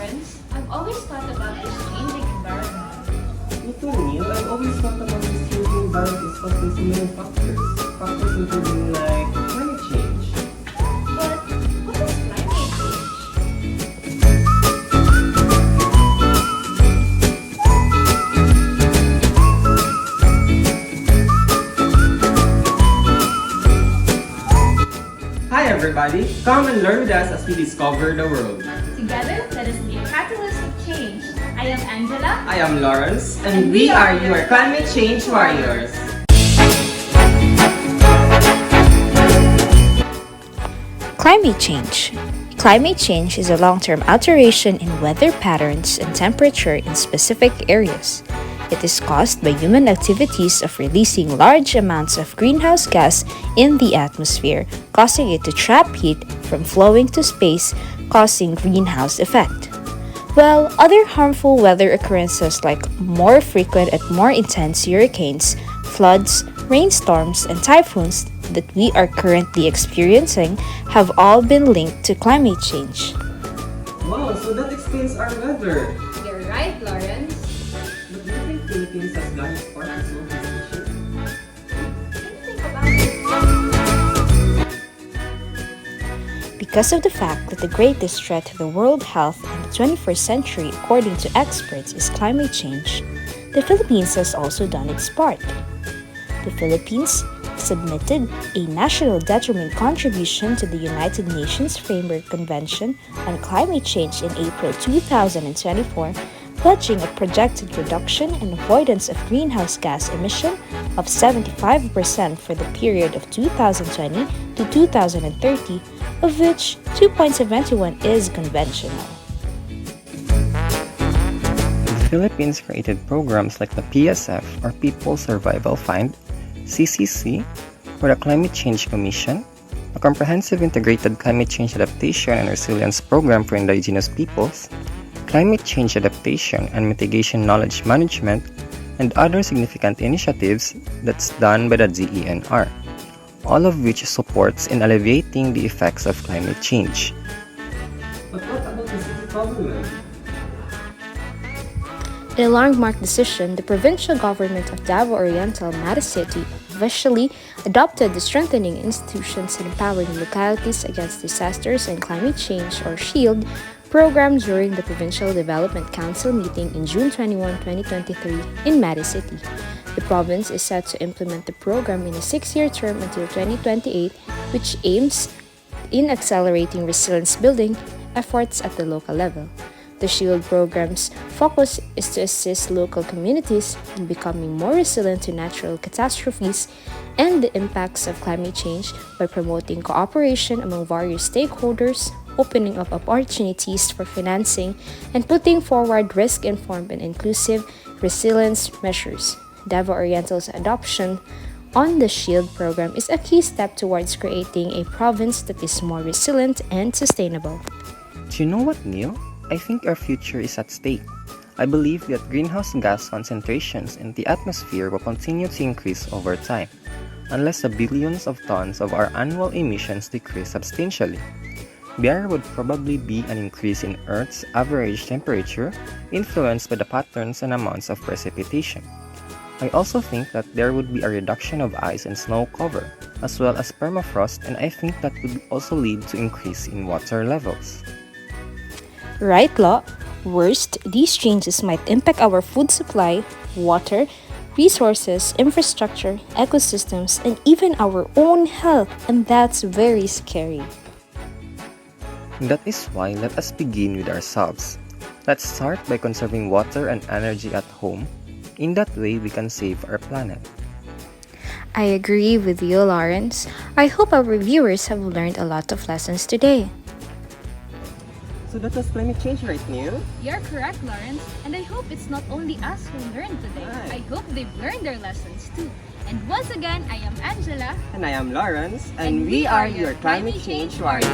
Lawrence. I've always thought about this changing environment. Me too, Neil. I've always thought about this changing environment is caused by so many factors. Factors including like climate change. But what is climate change? Hi everybody! Come and learn with us as we discover the world. Together, let us be a catalyst of change. I am Angela. I am Lawrence, and we are your climate change warriors. Climate change. Climate change is a long-term alteration in weather patterns and temperature in specific areas. It is caused by human activities of releasing large amounts of greenhouse gas in the atmosphere, causing it to trap heat from flowing to space, causing greenhouse effect. While other harmful weather occurrences like more frequent and more intense hurricanes, floods, rainstorms, and typhoons that we are currently experiencing have all been linked to climate change. Wow, so that explains our weather. You're right, Lawrence. But do you think Philippines has done its part to solve this issue? Think about it. Because of the fact that the greatest threat to the world health in the 21st century, according to experts, is climate change, the Philippines has also done its part. The Philippines submitted a national determined contribution to the United Nations Framework Convention on Climate Change in April 2024, pledging a projected reduction and avoidance of greenhouse gas emission of 75% for the period of 2020 to 2030, of which 2.71 is conventional. The Philippines created programs like the PSF or People Survival Fund, CCC, or the Climate Change Commission, a comprehensive integrated climate change adaptation and resilience program for indigenous peoples, climate change adaptation and mitigation knowledge management, and other significant initiatives that's done by the DENR, all of which supports in alleviating the effects of climate change. But what about the city government? In a landmark decision, the provincial government of Davao Oriental, Mata City, officially adopted the Strengthening Institutions and Empowering Localities Against Disasters and Climate Change, or SHIELD, program during the Provincial Development Council meeting in June 21, 2023 in Mata City. The province is set to implement the program in a 6-year term until 2028, which aims in accelerating resilience building efforts at the local level. The SHIELD program's focus is to assist local communities in becoming more resilient to natural catastrophes and the impacts of climate change by promoting cooperation among various stakeholders, opening up opportunities for financing, and putting forward risk-informed and inclusive resilience measures. Davao Oriental's adoption on the SHIELD program is a key step towards creating a province that is more resilient and sustainable. Do you know what, Neil? I think our future is at stake. I believe that greenhouse gas concentrations in the atmosphere will continue to increase over time, unless the billions of tons of our annual emissions decrease substantially. There would probably be an increase in Earth's average temperature, influenced by the patterns and amounts of precipitation. I also think that there would be a reduction of ice and snow cover, as well as permafrost, and I think that would also lead to increase in water levels. Right, Law? Worst, these changes might impact our food supply, water, resources, infrastructure, ecosystems, and even our own health, and that's very scary. That is why let us begin with ourselves. Let's start by conserving water and energy at home. In that way, we can save our planet. I agree with you, Lawrence. I hope our viewers have learned a lot of lessons today. So that was climate change, right, Neil? You're correct, Lawrence. And I hope it's not only us who learned today. Right. I hope they've learned their lessons too. And once again, I am Angela. And I am Lawrence, And we are your climate change warriors.